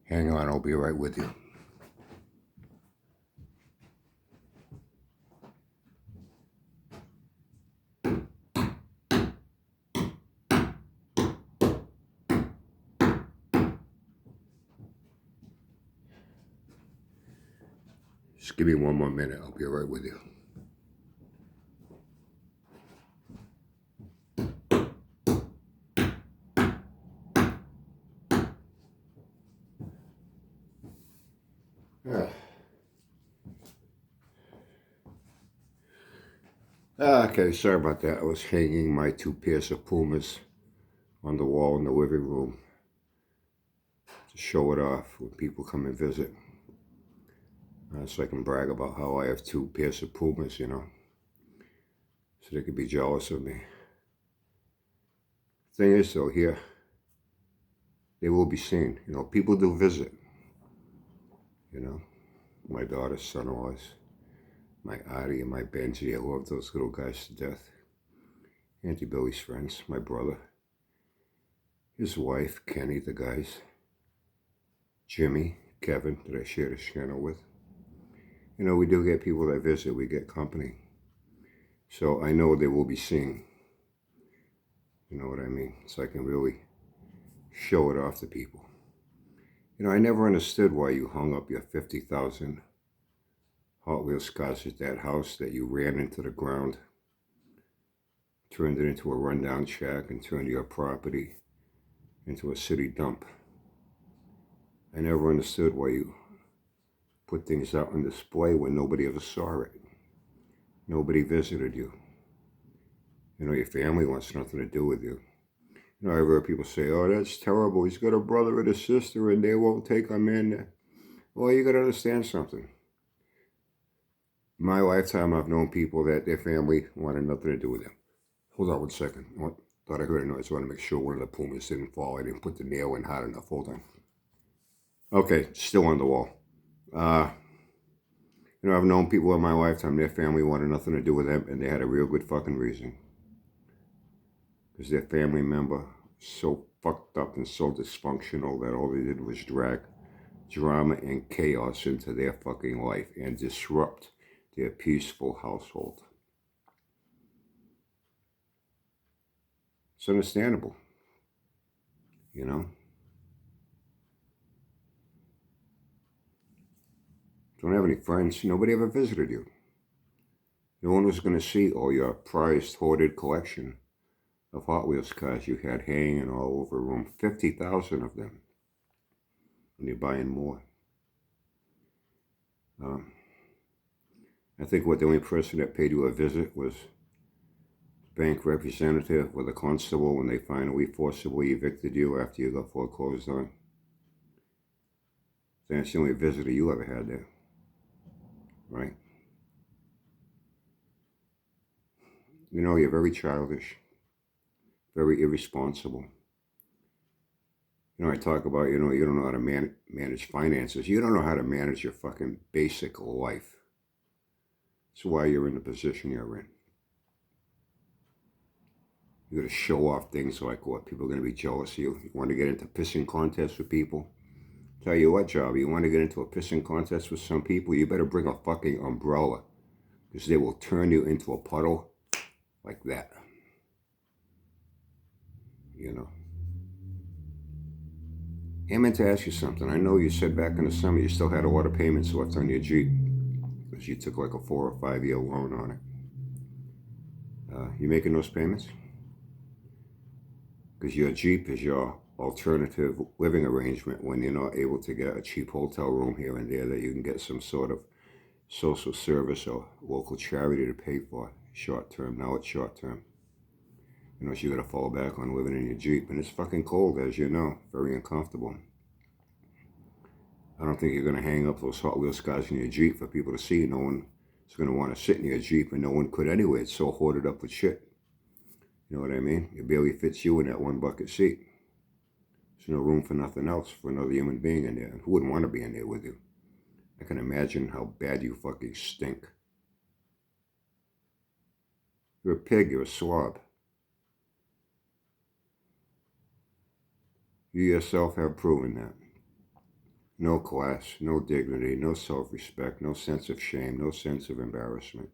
Hang on, I'll be right with you. Just give me one more minute. I'll be right with you. Okay, sorry about that. I was hanging my 2 pairs of Pumas on the wall in the living room to show it off when people come and visit. So I can brag about how I have 2 pairs of Pumas, so they can be jealous of me. Thing is, though, here, they will be seen. People do visit. My daughter's son-in-laws, my Artie and my Benji. I love those little guys to death. Auntie Billy's friends, my brother, his wife, Kenny, the guys, Jimmy, Kevin, that I share this channel with. We do get people that visit, we get company. So I know they will be seen. You know what I mean? So I can really show it off to people. I never understood why you hung up your 50,000 Hot Wheels cars at that house that you ran into the ground, turned it into a rundown shack, and turned your property into a city dump. I never understood why you put things out on display when nobody ever saw it. Nobody visited you. Your family wants nothing to do with you. I've heard people say, oh, that's terrible. He's got a brother and a sister and they won't take him in. Well, you got to understand something. In my lifetime, I've known people that their family wanted nothing to do with them. Hold on one second. What? Thought I heard a noise. I want to make sure one of the Pumas didn't fall. I didn't put the nail in hard enough. Hold on. Okay, still on the wall. I've known people in my lifetime, their family wanted nothing to do with them, and they had a real good fucking reason. Because their family member so fucked up and so dysfunctional that all they did was drag drama and chaos into their fucking life and disrupt their peaceful household. It's understandable, Don't have any friends. Nobody ever visited you. No one was going to see all your prized, hoarded collection of Hot Wheels cars you had hanging all over room. 50,000 of them. And you're buying more. I think the only person that paid you a visit was the bank representative or the constable when they finally forcibly evicted you after you got foreclosed on. That's the only visitor you ever had there. Right? You're very childish, very irresponsible. I talk about, you don't know how to manage finances. You don't know how to manage your fucking basic life. That's why you're in the position you're in. You're going to show off things like what? People are going to be jealous of you. You want to get into pissing contests with people? Tell you what, Job, you want to get into a pissing contest with some people, you better bring a fucking umbrella. Because they will turn you into a puddle like that. I meant to ask you something. I know you said back in the summer you still had a lot of payments left on your Jeep. Because you took like a 4 or 5 year loan on it. You making those payments? Because your Jeep is your alternative living arrangement when you're not able to get a cheap hotel room here and there that you can get some sort of social service or local charity to pay for short term. Now it's short term. So you got to fall back on living in your Jeep. And it's fucking cold, as you know. Very uncomfortable. I don't think you're going to hang up those Hot Wheels cars in your Jeep for people to see. No one is going to want to sit in your Jeep, and no one could anyway. It's so hoarded up with shit. You know what I mean? It barely fits you in that one bucket seat. There's no room for nothing else, for another human being in there. And who wouldn't want to be in there with you? I can imagine how bad you fucking stink. You're a pig. You're a slob. You yourself have proven that. No class, no dignity, no self-respect, no sense of shame, no sense of embarrassment.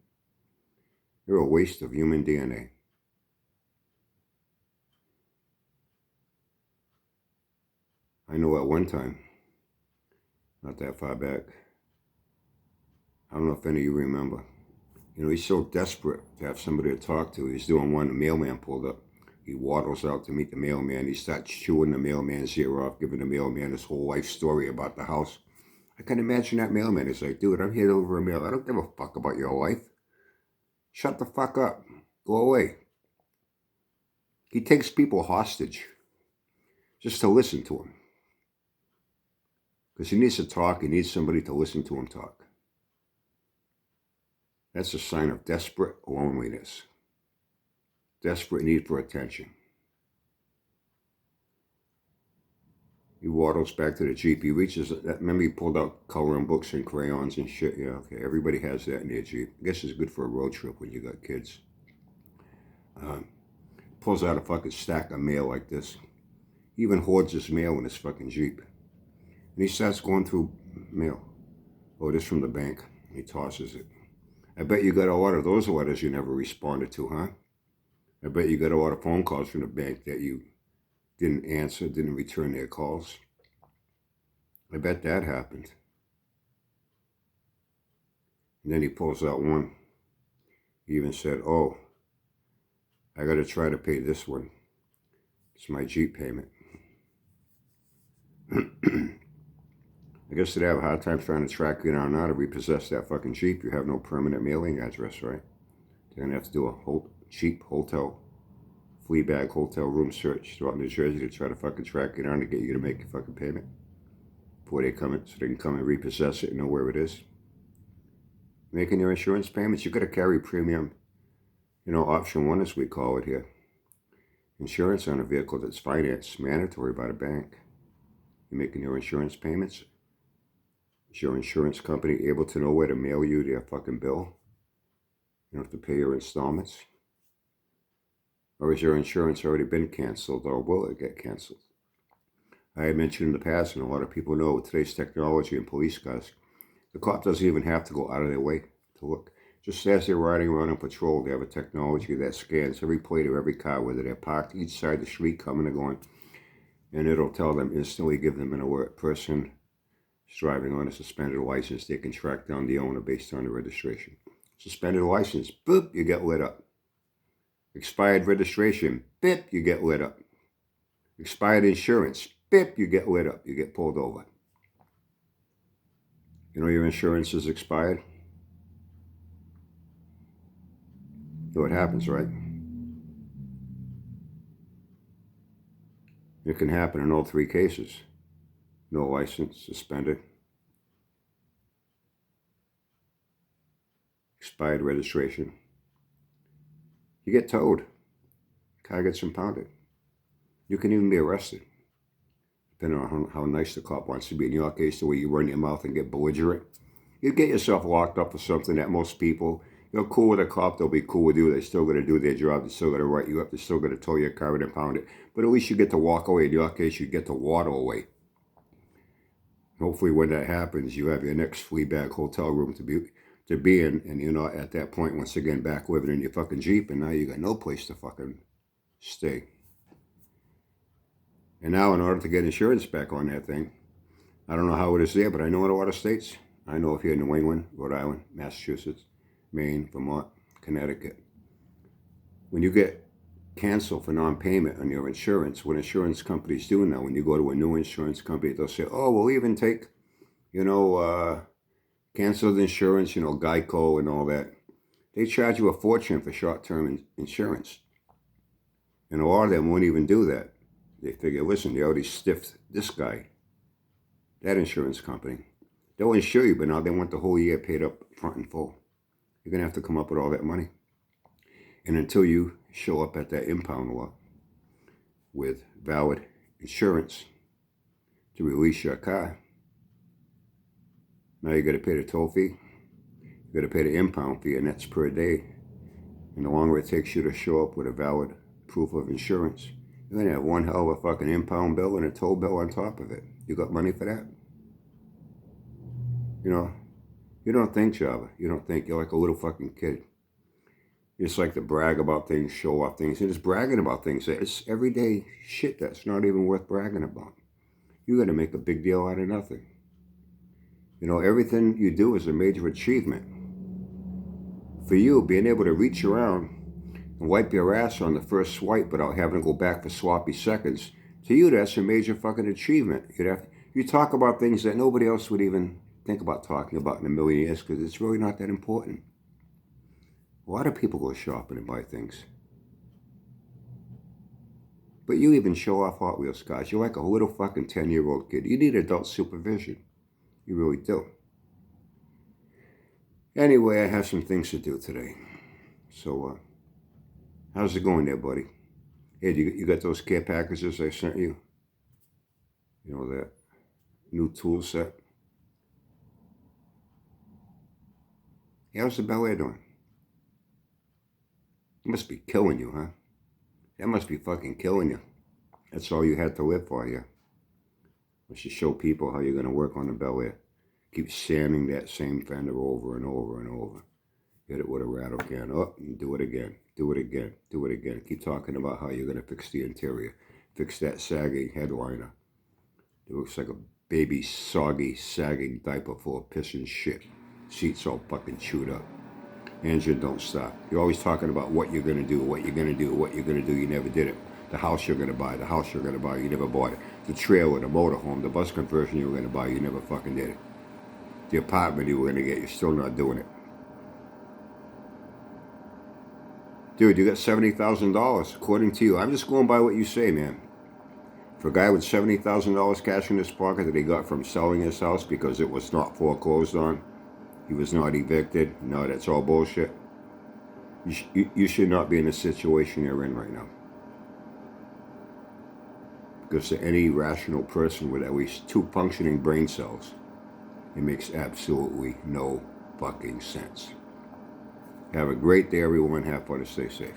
You're a waste of human DNA. I know at one time, not that far back, I don't know if any of you remember, he's so desperate to have somebody to talk to. He's doing one, the mailman pulled up. He waddles out to meet the mailman. He starts chewing the mailman's ear off, giving the mailman his whole life story about the house. I can imagine that mailman. He's like, dude, I'm here to deliver a mail. I don't give a fuck about your life. Shut the fuck up. Go away. He takes people hostage just to listen to him. Because he needs to talk. He needs somebody to listen to him talk. That's a sign of desperate loneliness. Desperate need for attention. He waddles back to the Jeep. He reaches, remember he pulled out coloring books and crayons and shit? Yeah, okay. Everybody has that in their Jeep. I guess it's good for a road trip when you got kids. Pulls out a fucking stack of mail like this. He even hoards his mail in his fucking Jeep. And he starts going through mail. Oh, this from the bank. He tosses it. I bet you got a lot of those letters you never responded to, huh? I bet you got a lot of phone calls from the bank that you didn't answer, didn't return their calls. I bet that happened. And then he pulls out one. He even said, oh, I got to try to pay this one. It's my Jeep payment. I guess they'd have a hard time trying to track you down now to repossess that fucking Jeep. You have no permanent mailing address, right? They're going to have to do a cheap hotel, flea bag hotel room search throughout New Jersey to try to fucking track you down to get you to make your fucking payment before they come in, so they can come and repossess it and know where it is. Making your insurance payments, you got to carry premium, option one as we call it here. Insurance on a vehicle that's financed, mandatory by the bank. You're making your insurance payments. Is your insurance company able to know where to mail you their fucking bill? You don't have to pay your installments. Or has your insurance already been canceled, or will it get canceled? I had mentioned in the past, and a lot of people know with today's technology and police cars, the cop doesn't even have to go out of their way to look. Just as they're riding around on patrol, they have a technology that scans every plate of every car, whether they're parked each side of the street, coming or going, and it'll tell them instantly, give them an alert. Person is driving on a suspended license. They can track down the owner based on the registration. Suspended license, boop, you get lit up. Expired registration, bip, you get lit up. Expired insurance, bip, you get lit up. You get pulled over. You know your insurance is expired? You know what happens, right? It can happen in all three cases. No license, suspended. Expired registration. You get towed. Car gets impounded. You can even be arrested, depending on how nice the cop wants to be. In your case, the way you run your mouth and get belligerent, you get yourself locked up for something that most people, you're cool with a cop, they'll be cool with you. They're still going to do their job. They're still going to write you up. They're still going to tow your car and impound it. But at least you get to walk away. In your case, you get to waddle away. Hopefully when that happens, you have your next flea bag hotel room to be in, and you're not at that point once again back living in your fucking Jeep, and now you got no place to fucking stay. And now in order to get insurance back on that thing, I don't know how it is there, but I know in a lot of states, I know if you're in New England, Rhode Island, Massachusetts, Maine, Vermont, Connecticut, when you get canceled for non-payment on your insurance, what insurance companies do now, when you go to a new insurance company, they'll say, oh, we'll even take, canceled insurance, Geico and all that. They charge you a fortune for short-term insurance. And a lot of them won't even do that. They figure, listen, they already stiffed this guy, that insurance company. They'll insure you, but now they want the whole year paid up front and full. You're going to have to come up with all that money. And until you show up at that impound lot with valid insurance to release your car, now you got to pay the toll fee, you got to pay the impound fee, and that's per day. And the longer it takes you to show up with a valid proof of insurance, you're going to have one hell of a fucking impound bill and a toll bill on top of it. You got money for that? You know, you don't think, Java. You don't think. You're like a little fucking kid. You just like to brag about things, show off things, and just bragging about things. It's everyday shit that's not even worth bragging about. You got to make a big deal out of nothing. You know, everything you do is a major achievement. For you, being able to reach around and wipe your ass on the first swipe without having to go back for sloppy seconds, to you, that's a major fucking achievement. You talk about things that nobody else would even think about talking about in a million years because it's really not that important. A lot of people go shopping and buy things. But you even show off Hot Wheels cars. You're like a little fucking 10-year-old kid. You need adult supervision. You really do. Anyway, I have some things to do today. So, how's it going there, buddy? Hey, you got those care packages I sent you? You know, that new tool set? How's the Bel Air doing? It must be killing you, huh? That must be fucking killing you. That's all you had to live for, yeah. Must just show people how you're going to work on the Bel Air. Keep sanding that same fender over and over and over. Hit it with a rattle can. Oh, and do it again. Do it again. Do it again. Keep talking about how you're going to fix the interior. Fix that sagging headliner. It looks like a baby, soggy, sagging diaper full of piss and shit. Seats all fucking chewed up. Engine don't stop. You're always talking about what you're going to do, what you're going to do, what you're going to do. You never did it. The house you're going to buy, the house you're going to buy, you never bought it. The trailer, the motorhome, the bus conversion you were going to buy, you never fucking did it. The apartment you were going to get, you're still not doing it. Dude, you got $70,000, according to you. I'm just going by what you say, man. For a guy with $70,000 cash in his pocket that he got from selling his house because it was not foreclosed on, he was not evicted. No, that's all bullshit. You should not be in the situation you're in right now. Because to any rational person with at least 2 functioning brain cells, it makes absolutely no fucking sense. Have a great day, everyone. Have fun and stay safe.